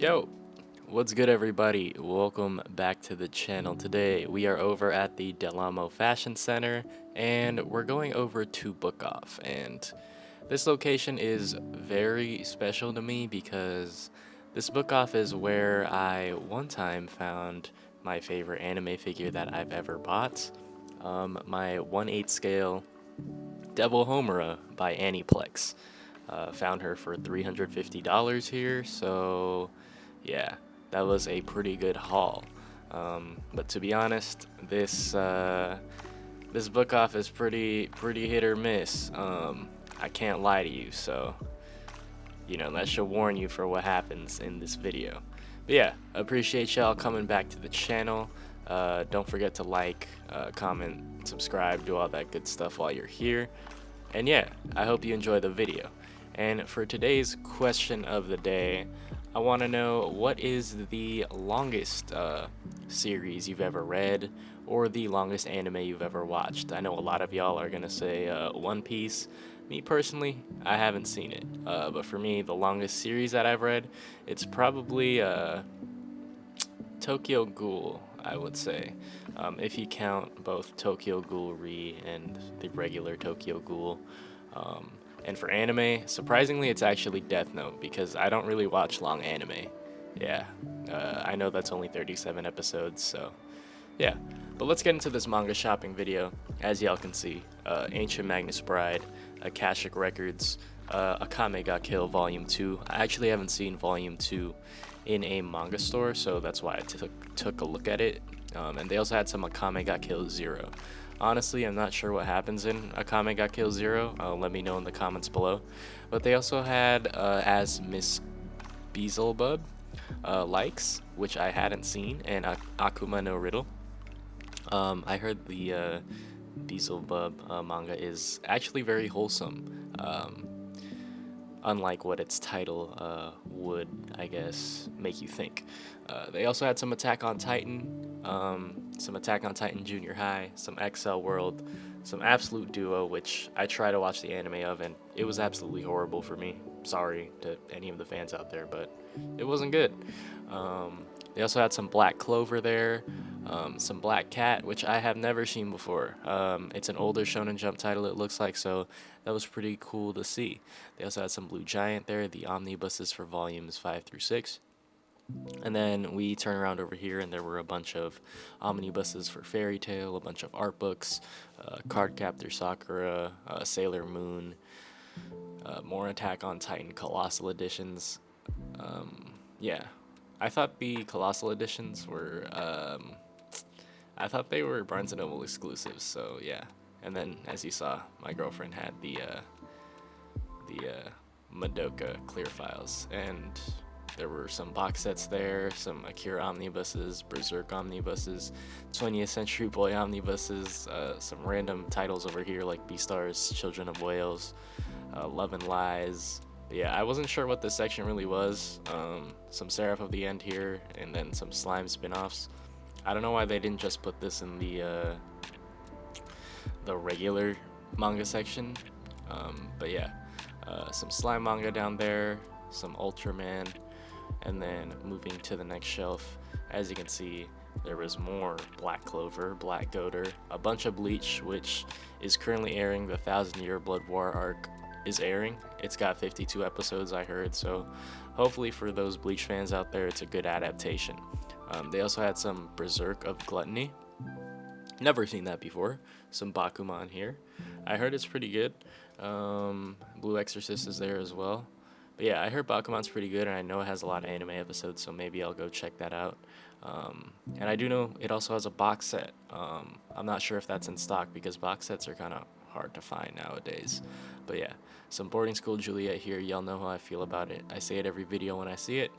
Yo, what's good everybody? Welcome back to the channel. Today we are over at the Del Amo Fashion Center and we're going over to Book Off. And this location is very special to me because this Book Off is where I one time found my favorite anime figure that I've ever bought. My 1/8 scale Devil Homura by Aniplex. Found her for $350 here, so yeah, that was a pretty good haul. But to be honest, this book off is pretty hit or miss. I can't lie to you, so that should warn you for what happens in this video. But yeah, appreciate y'all coming back to the channel. Don't forget to like, comment, subscribe, do all that good stuff while you're here. And yeah, I hope you enjoy the video. And for today's question of the day, I want to know, what is the longest series you've ever read or the longest anime you've ever watched? I know a lot of y'all are going to say One Piece. Me personally, I haven't seen it. But for me, the longest series that I've read, it's probably Tokyo Ghoul, I would say. If you count both Tokyo Ghoul Re and the regular Tokyo Ghoul. And for anime, surprisingly, it's actually Death Note, because I don't really watch long anime. Yeah, I know that's only 37 episodes, so yeah. But let's get into this manga shopping video. As y'all can see, Ancient Magnus Bride, Akashic Records, Akame ga Kill Volume 2. I actually haven't seen Volume 2 in a manga store, so that's why I took a look at it. And they also had some Akame ga Kill 0. Honestly, I'm not sure what happens in Akame ga Kill 0. Let me know in the comments below. But they also had As Miss Beelzebub Likes, which I hadn't seen, and Akuma no Riddle. I heard the Beelzebub manga is actually very wholesome, unlike what its title would, I guess, make you think. They also had some Attack on Titan, some Attack on Titan Junior High, some XL World, some Absolute Duo, which I try to watch the anime of, and it was absolutely horrible for me. Sorry to any of the fans out there, but it wasn't good. They also had some Black Clover there, some Black Cat, which I have never seen before. It's an older Shonen Jump title, it looks like, so that was pretty cool to see. They also had some Blue Giant there, the omnibuses for volumes 5 through 6. And then we turn around over here, and there were a bunch of omnibuses for Fairy Tail, a bunch of art books, Cardcaptor Sakura, Sailor Moon, more Attack on Titan Colossal editions. Yeah, I thought the Colossal editions were, I thought they were Barnes & Noble exclusives, so yeah. And then, as you saw, my girlfriend had the Madoka clear files, and there were some box sets there, some Akira omnibuses, Berserk omnibuses, 20th Century Boy omnibuses, some random titles over here like Beastars, Children of Whales, Love and Lies. But yeah, I wasn't sure what this section really was. Some Seraph of the End here, and then some Slime spin-offs. I don't know why they didn't just put this in the regular manga section. But yeah, some Slime manga down there, some Ultraman. And then moving to the next shelf, as you can see, there was more Black Clover, Black Goater, a bunch of Bleach, which is currently airing. The 1,000-Year Blood War arc is airing. It's got 52 episodes, I heard, so hopefully for those Bleach fans out there, it's a good adaptation. They also had some Berserk of Gluttony. Never seen that before. Some Bakuman here. I heard it's pretty good. Blue Exorcist is there as well. But yeah, I heard Bakuman's pretty good, and I know it has a lot of anime episodes, so maybe I'll go check that out. And I do know it also has a box set. I'm not sure if that's in stock, because box sets are kind of hard to find nowadays. But yeah, some Boarding School Juliet here. Y'all know how I feel about it. I say it every video when I see it.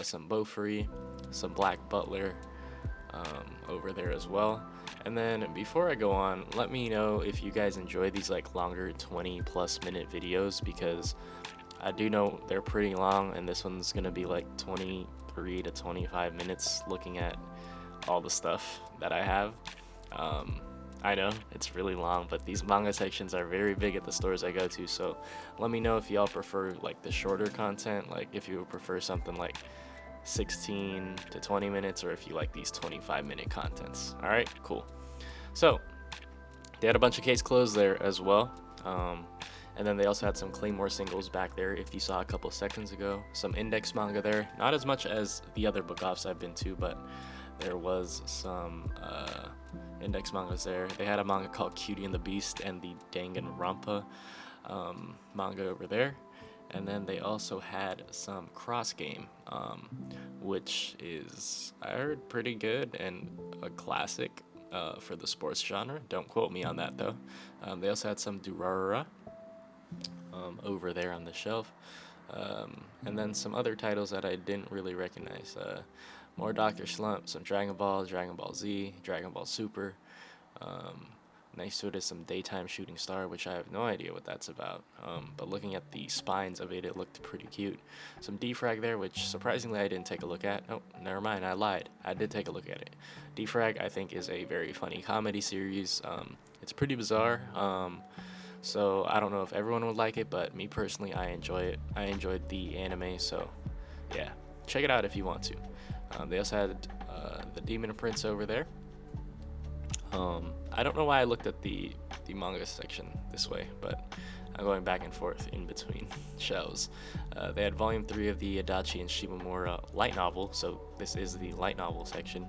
Some Bofuri, some Black Butler over there as well. And then before I go on, let me know if you guys enjoy these like longer 20+ minute videos, because I do know they're pretty long, and this one's gonna be like 23 to 25 minutes looking at all the stuff that I have. I know it's really long, but these manga sections are very big at the stores I go to, so let me know if y'all prefer like the shorter content, like if you would prefer something like 16 to 20 minutes, or if you like these 25-minute contents. All right, cool. So they had a bunch of case closed there as well. And then they also had some Claymore singles back there, if you saw a couple seconds ago. Some index manga there. Not as much as the other book offs I've been to, but there was some index mangas there. They had a manga called Cutie and the Beast and the Danganronpa manga over there. And then they also had some Cross Game, which is, I heard, pretty good and a classic for the sports genre. Don't quote me on that, though. They also had some Durarara over there on the shelf. And then some other titles that I didn't really recognize. More Dr. Slump, some Dragon Ball, Dragon Ball Z, Dragon Ball Super. Next to it is some Daytime Shooting Star, which I have no idea what that's about. But looking at the spines of it, it looked pretty cute. Some Defrag there, which surprisingly I didn't take a look at. Oh, never mind, I lied. I did take a look at it. Defrag, I think, is a very funny comedy series. It's pretty bizarre. So I don't know if everyone would like it, but me personally, I enjoy it. I enjoyed the anime, so yeah, check it out if you want to. They also had the Demon Prince over there. I don't know why I looked at the manga section this way, but I'm going back and forth in between shelves. They had volume 3 of the Adachi and Shimamura light novel, so this is the light novel section,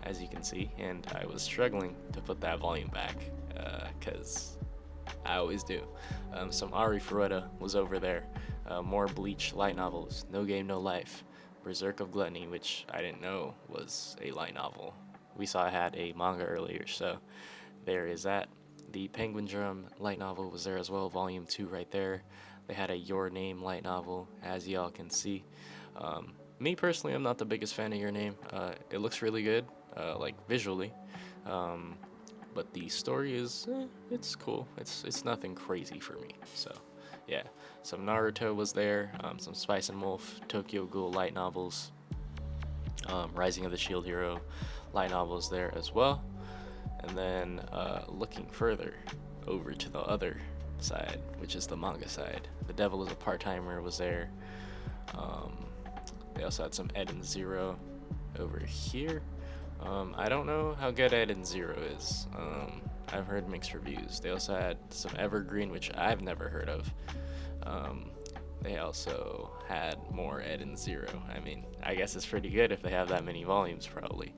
as you can see, and I was struggling to put that volume back, because I always do. Some Ari Furuta was over there. More Bleach light novels, No Game, No Life, Berserk of Gluttony, which I didn't know was a light novel. We saw I had a manga earlier, so there is that. The Penguin Drum light novel was there as well, volume 2 right there. They had a Your Name light novel, as y'all can see. Me personally, I'm not the biggest fan of Your Name. It looks really good, like visually. But the story is, it's cool. It's nothing crazy for me. So, yeah. Some Naruto was there. Some Spice and Wolf, Tokyo Ghoul light novels. Rising of the Shield Hero light novels there as well. And then looking further over to the other side, which is the manga side, The Devil is a Part-Timer was there. They also had some Eden Zero over here. I don't know how good Eden Zero is. I've heard mixed reviews. They also had some Evergreen, which I've never heard of. They also had more Eden Zero. I mean, I guess it's pretty good if they have that many volumes, probably.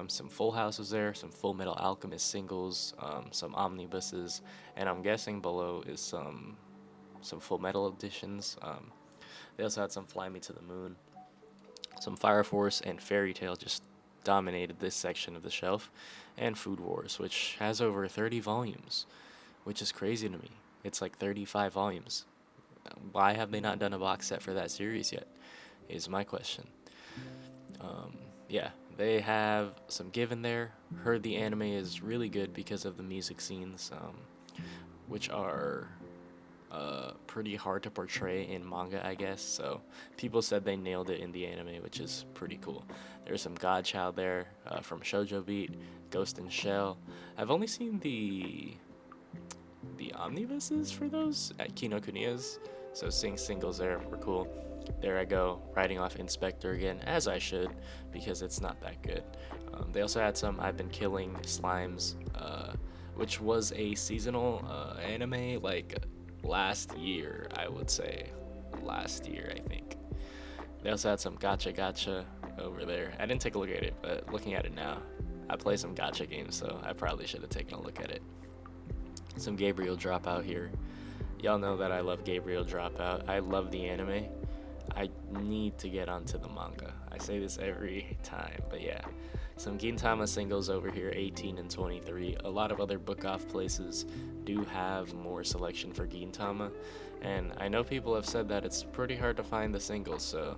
Some Full House was there, some Full Metal Alchemist singles, some omnibuses, and I'm guessing below is some Full Metal editions. They also had some Fly Me to the Moon, some Fire Force, and Fairy Tail just dominated this section of the shelf, and Food Wars, which has over 30 volumes, which is crazy to me. It's like 35 volumes. Why have they not done a box set for that series yet, is my question. Yeah, they have some Given there. Heard the anime is really good because of the music scenes, which are pretty hard to portray in manga, I guess. So people said they nailed it in the anime, which is pretty cool. There's some Godchild there from Shoujo Beat, Ghost in Shell. I've only seen the omnibuses for those at Kinokuniya's, so seeing singles there were cool. There I go, writing off Inspector again, as I should, because it's not that good. They also had some I've Been Killing Slimes, which was a seasonal anime, like last year, I would say. Last year, I think. They also had some Gacha Gacha over there. I didn't take a look at it, but looking at it now, I play some gacha games, so I probably should have taken a look at it. Some Gabriel Dropout here. Y'all know that I love Gabriel Dropout. I love the anime. I need to get onto the manga. I say this every time, but yeah. Some Gintama singles over here, 18 and 23. A lot of other book off places do have more selection for Gintama, and I know people have said that it's pretty hard to find the singles, so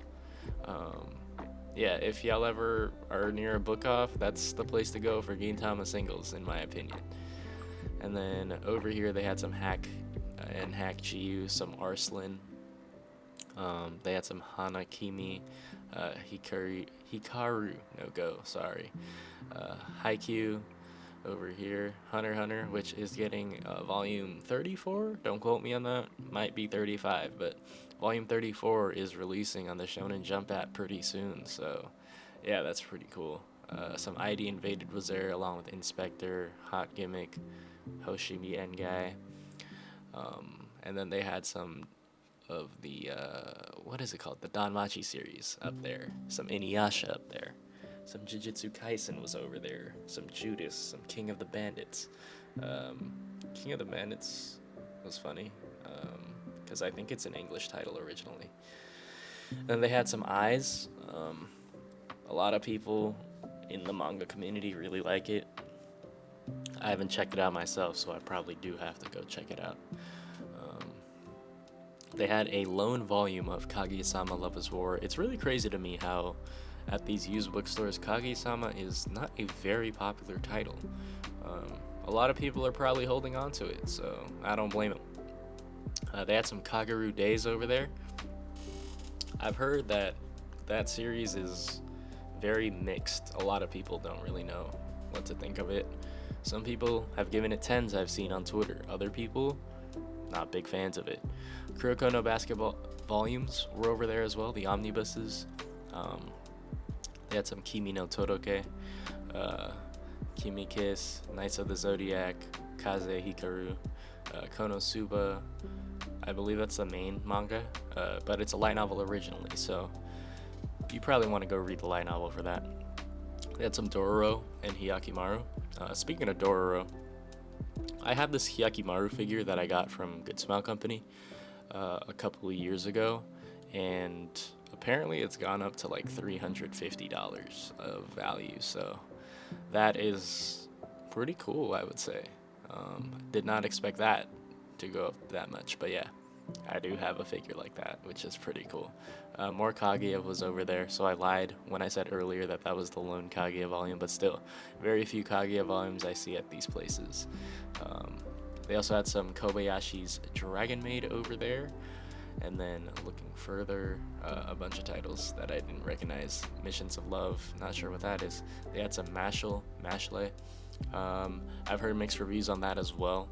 yeah, if y'all ever are near a book off, that's the place to go for Gintama singles, in my opinion. And then over here they had some Hack and Hack GU, some Arslan. They had some Hanakimi, Hikaru no Go, sorry. Haikyuu over here, Hunter x Hunter, which is getting volume 34. Don't quote me on that. Might be 35, but Volume 34 is releasing on the Shonen Jump app pretty soon, so yeah, that's pretty cool. Some ID Invaded was there, along with Inspector, Hot Gimmick, Hoshimi Engai. And then they had some of the, what is it called? The Danmachi series up there. Some Inuyasha up there. Some Jujutsu Kaisen was over there. Some Judas, some King of the Bandits. King of the Bandits was funny, because I think it's an English title originally. Then they had some Eyes. A lot of people in the manga community really like it. I haven't checked it out myself, so I probably do have to go check it out. They had a lone volume of Kaguya-sama Love is War. It's really crazy to me how at these used bookstores, Kaguya-sama is not a very popular title. A lot of people are probably holding on to it, so I don't blame them. They had some Kaguru Days over there. I've heard that that series is very mixed. A lot of people don't really know what to think of it. Some people have given it 10s I've seen on Twitter. Other people, not big fans of it. Kuroko no Basketball volumes were over there as well, the omnibuses. They had some Kimi no Toroke, Kimi Kiss, Knights of the Zodiac, Kaze Hikaru, Konosuba. I believe that's the main manga, but it's a light novel originally, so you probably want to go read the light novel for that. They had some Dororo and Hyakimaru. Speaking of Dororo, I have this Hyakimaru figure that I got from Good Smile Company a couple of years ago, and apparently it's gone up to like $350 of value, so that is pretty cool, I would say. Did not expect that to go up that much, but yeah, I do have a figure like that, which is pretty cool. More Kaguya was over there, so I lied when I said earlier that that was the lone Kaguya volume, but still, very few Kaguya volumes I see at these places. They also had some Kobayashi's Dragon Maid over there, and then looking further, a bunch of titles that I didn't recognize. Missions of Love, not sure what that is. They had some Mashle. I've heard mixed reviews on that as well.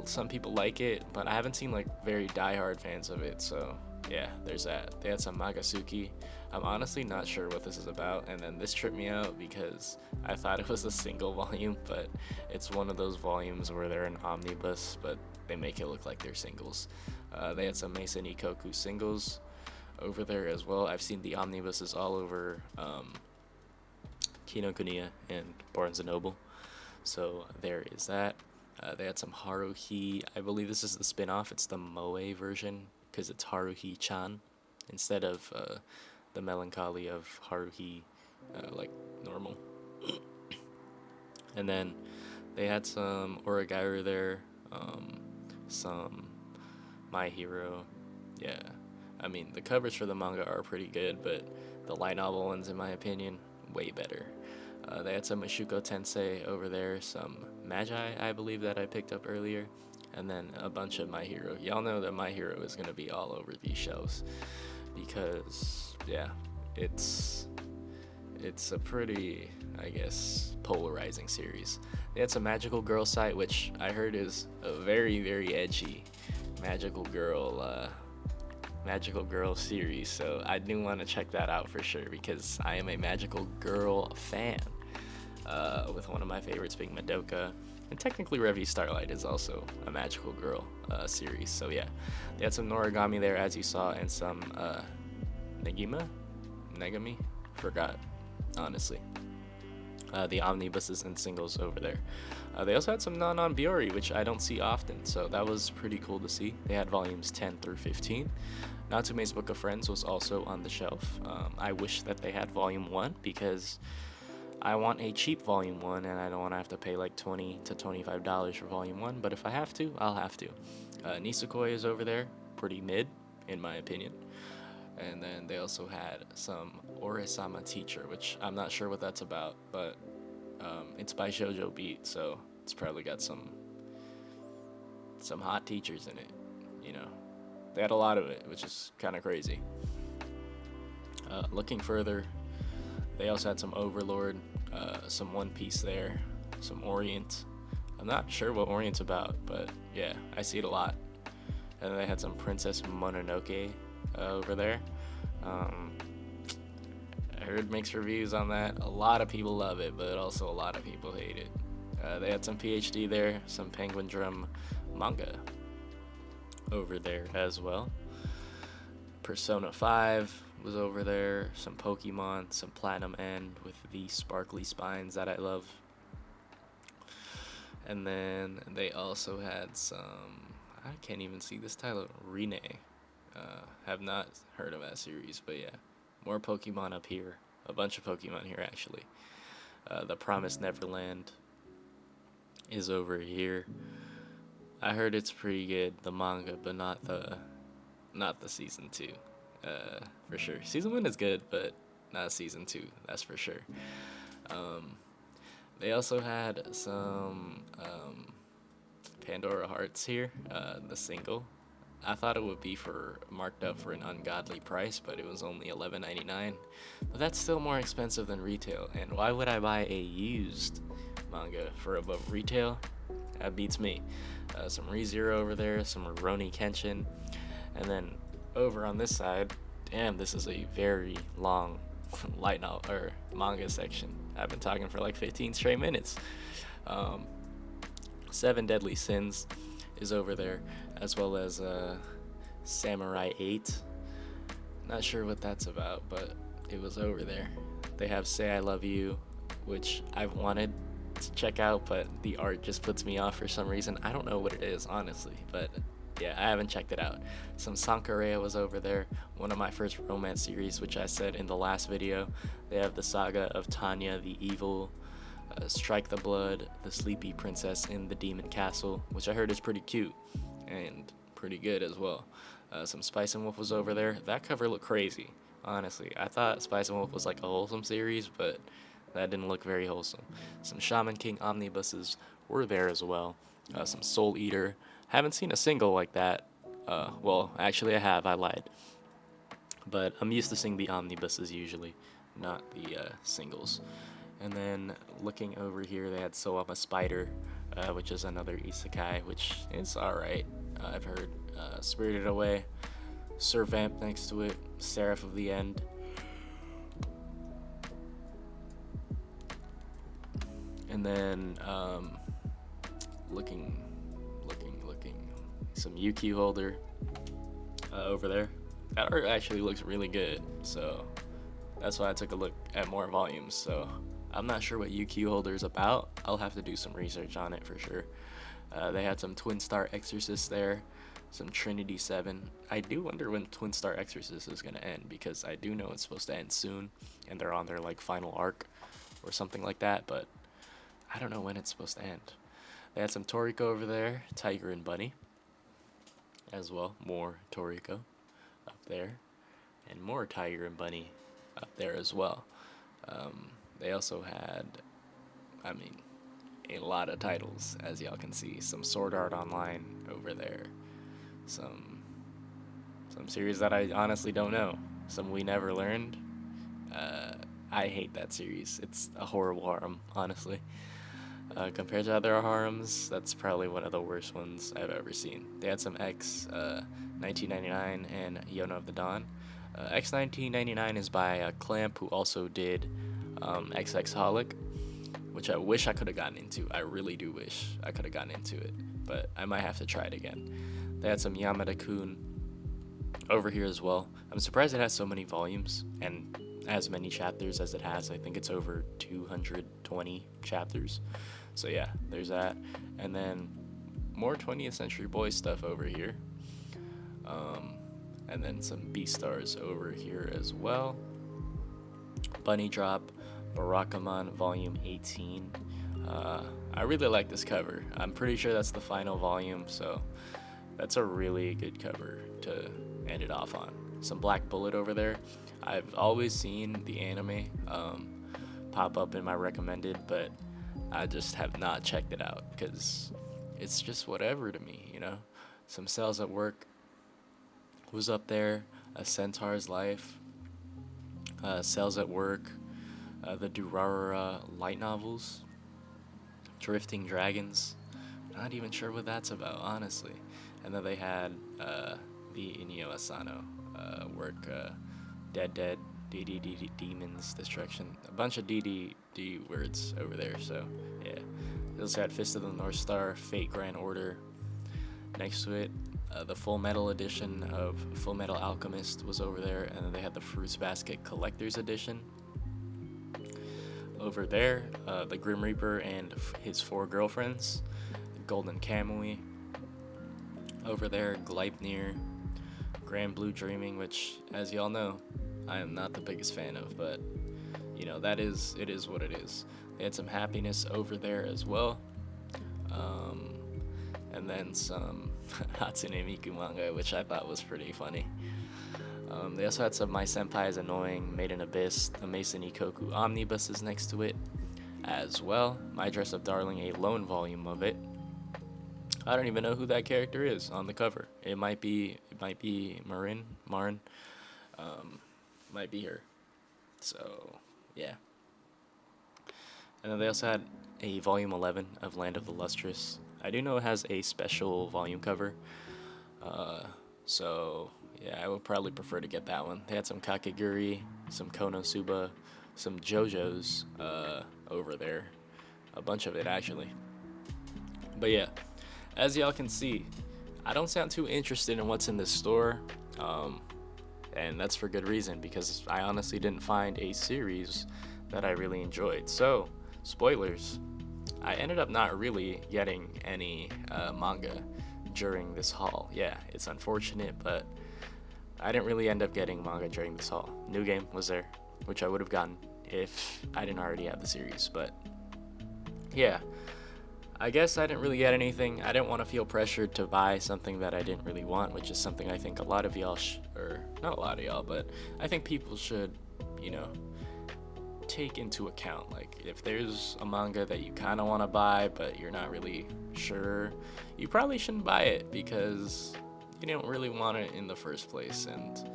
Some people like it, but I haven't seen like very diehard fans of it, so yeah, there's that. They had some Magasuki. I'm honestly not sure what this is about, and then this tripped me out because I thought it was a single volume, but it's one of those volumes where they're an omnibus, but they make it look like they're singles. They had some Mason Ikoku singles over there as well. I've seen the omnibuses all over Kinokuniya and Barnes & Noble, so there is that. They had some Haruhi. I believe this is the spin-off. It's the Moe version because it's Haruhi-chan instead of the melancholy of Haruhi, like normal. And then they had some Origairu there, some My Hero. Yeah, I mean, the covers for the manga are pretty good, but the light novel ones, in my opinion, way better. They had some Mashuko Tensei over there, some Magi, I believe, that I picked up earlier, and then a bunch of My Hero. Y'all know that My Hero is going to be all over these shelves because, yeah, it's a pretty, I guess, polarizing series. They had some Magical Girl site, which I heard is a very, very edgy Magical Girl series, so I do want to check that out for sure because I am a Magical Girl fan, with one of my favorites being Madoka, and technically Revy Starlight is also a Magical Girl series, so yeah. They had some Noragami there, as you saw, and some Negami? Forgot, honestly. The omnibuses and singles over there. They also had some Non Biori, which I don't see often, so that was pretty cool to see. They had volumes 10 through 15. Natsume's Book of Friends was also on the shelf. I wish that they had volume 1 because I want a cheap volume 1 and I don't want to have to pay like $20 to $25 for volume 1, but if I have to, I'll have to. Nisukoi is over there, pretty mid, in my opinion. And then they also had some Ore-sama Teacher, which I'm not sure what that's about, but it's by Shoujo Beat, so it's probably got some hot teachers in it, you know. They had a lot of it, which is kind of crazy. Looking further, they also had some Overlord, some One Piece there, some Orient. I'm not sure what Orient's about, but yeah, I see it a lot. and they had some Princess Mononoke over there. Um, I heard mixed reviews on that. A lot of people love it, but also a lot of people hate it. They had some PhD there, some Penguin Drum manga over there as well. Persona 5 was over there, some Pokemon, some Platinum End with the sparkly spines that I love. And then they also had some, I can't even see this title, Rine. Have not heard of that series, but yeah, more Pokemon up here. A bunch of Pokemon here, actually. The Promised Neverland is over here. I heard it's pretty good, the manga, but not the season 2. For sure. Season 1 is good, but not season 2, that's for sure. They also had some Pandora Hearts here, the single. I thought it would be marked up for an ungodly price, but it was only $11.99. But that's still more expensive than retail. And why would I buy a used manga for above retail? That beats me. Some ReZero over there, some Rurouni Kenshin, and then over on this side, damn, this is a very long light novel or manga section. I've been talking for like 15 straight minutes. 7 Deadly Sins is over there, as well as Samurai 8. Not sure what that's about, but it was over there. They have Say I Love You, which I've wanted to check out, but the art just puts me off for some reason. I don't know what it is, honestly, but yeah, I haven't checked it out. Some Sankareya was over there, one of my first romance series, which I said in the last video. They have the Saga of Tanya the Evil, Strike the Blood, the Sleepy Princess in the Demon Castle, which I heard is pretty cute and pretty good as well. Some Spice and Wolf was over there. That cover looked crazy, honestly. I thought Spice and Wolf was like a wholesome series, but that didn't look very wholesome. Some Shaman King omnibuses were there as well. Some Soul Eater. Haven't seen a single like that. Well, actually I have. I lied. But I'm used to seeing the omnibuses usually, not the singles. And then looking over here, they had So I'm a Spider, which is another isekai, which is alright. I've heard Spirited Away, Sir Vamp next to it, Seraph of the End. And then looking, some UQ holder over there. That art actually looks really good, so that's why I took a look at more volumes. So I'm not sure what UQ holder is about. I'll have to do some research on it for sure. They had some Twin Star Exorcist there, some Trinity 7. I do wonder when Twin Star Exorcist is going to end, because I do know it's supposed to end soon, and they're on their like final arc or something like that, but I don't know when it's supposed to end. They had some Toriko over there, Tiger and Bunny as well. More Toriko up there, and more Tiger and Bunny up there as well. They also had, a lot of titles, as y'all can see. Some Sword Art Online over there. Some series that I honestly don't know. Some We Never Learned. I hate that series. It's a horrible harem, honestly. Compared to other harems, that's probably one of the worst ones I've ever seen. They had some X 1999 and Yona of the Dawn. X 1999 is by Clamp, who also did XX Holic, which I wish I could have gotten into. I really do wish I could have gotten into it, but I might have to try it again. They had some Yamada-kun over here as well. I'm surprised it has so many volumes and as many chapters as it has. I think it's over 220 chapters. So yeah, there's that. And then more 20th Century Boys stuff over here. And then some B-Stars over here as well. Bunny Drop, Barakamon Volume 18. I really like this cover. I'm pretty sure that's the final volume, so that's a really good cover to end it off on. Some Black Bullet over there. I've always seen the anime pop up in my recommended, but I just have not checked it out because it's just whatever to me, you know. Some Cells at Work was up there. A Centaur's Life. Cells at Work. The Durarara light novels. Drifting Dragons. Not even sure what that's about, honestly. And then they had the Inyo Asano work, Dead Dead, DD Demons, Destruction, a bunch of DD words over there. So yeah, they also had Fist of the North Star, Fate Grand Order. Next to it, the Full Metal edition of Full Metal Alchemist was over there, and then they had the Fruits Basket Collector's Edition. Over there, the Grim Reaper and his 4 girlfriends, Golden Kamui. Over there, Gleipnir, Grand Blue Dreaming, which, as y'all know, I am not the biggest fan of, but you know, it is what it is. They had some Happiness over there as well, and then some Hatsune Miku manga, which I thought was pretty funny. They also had some My Senpai is Annoying, Made in Abyss, the Mason Ikoku omnibuses next to it as well. My Dress Up Darling, a lone volume of it. I don't even know who that character is on the cover. It might be Marin, might be her. So yeah. And then they also had a volume 11 of Land of the Lustrous. I do know it has a special volume cover. So yeah, I would probably prefer to get that one. They had some Kakeguri, some Konosuba, some JoJo's over there. A bunch of it, actually. But yeah, as y'all can see, I don't sound too interested in what's in this store. And that's for good reason, because I honestly didn't find a series that I really enjoyed. So, spoilers. I ended up not really getting any manga during this haul. Yeah, it's unfortunate, but I didn't really end up getting manga during this haul. New Game was there, which I would have gotten if I didn't already have the series. But yeah, I guess I didn't really get anything. I didn't want to feel pressured to buy something that I didn't really want, which is something I think a lot of y'all, or not a lot of y'all, but I think people should, you know, take into account. Like, if there's a manga that you kind of want to buy, but you're not really sure, you probably shouldn't buy it because you don't really want it in the first place. And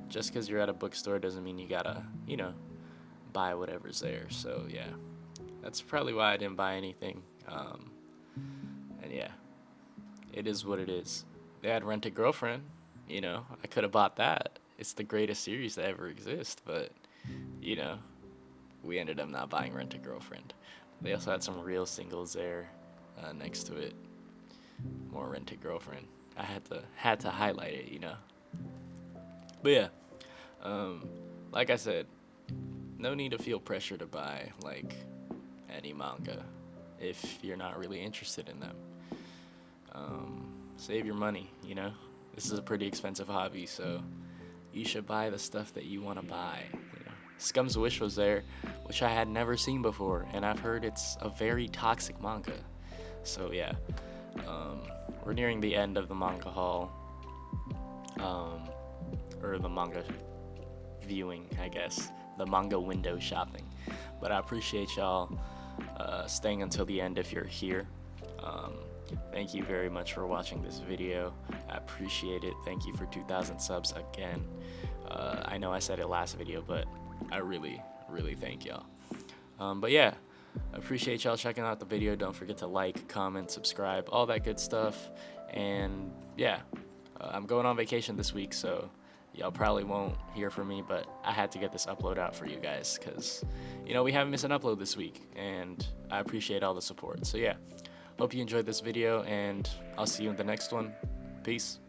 just because you're at a bookstore doesn't mean you gotta, you know, buy whatever's there. So yeah, that's probably why I didn't buy anything. And yeah, it is what it is. They had Rent a Girlfriend, you know, I could have bought that. It's the greatest series that ever exists, but, you know, we ended up not buying Rent a Girlfriend. They also had some real singles there next to it. More Rent a Girlfriend. I had to highlight it, you know. But yeah, like I said, no need to feel pressure to buy, like, any manga if you're not really interested in them. Save your money, you know. This is a pretty expensive hobby, so you should buy the stuff that you want to buy, you know. Scum's Wish was there, which I had never seen before, and I've heard it's a very toxic manga. So yeah, we're nearing the end of the manga haul, or the manga viewing, I guess, the manga window shopping. But I appreciate y'all staying until the end if you're here. Thank you very much for watching this video. I appreciate it. Thank you for 2,000 subs again. I know I said it last video, but I really thank y'all. But yeah, I appreciate y'all checking out the video. Don't forget to like, comment, subscribe, all that good stuff. And yeah, I'm going on vacation this week, so y'all probably won't hear from me, but I had to get this upload out for you guys because, you know, we haven't missed an upload this week, and I appreciate all the support. So yeah, hope you enjoyed this video, and I'll see you in the next one. Peace.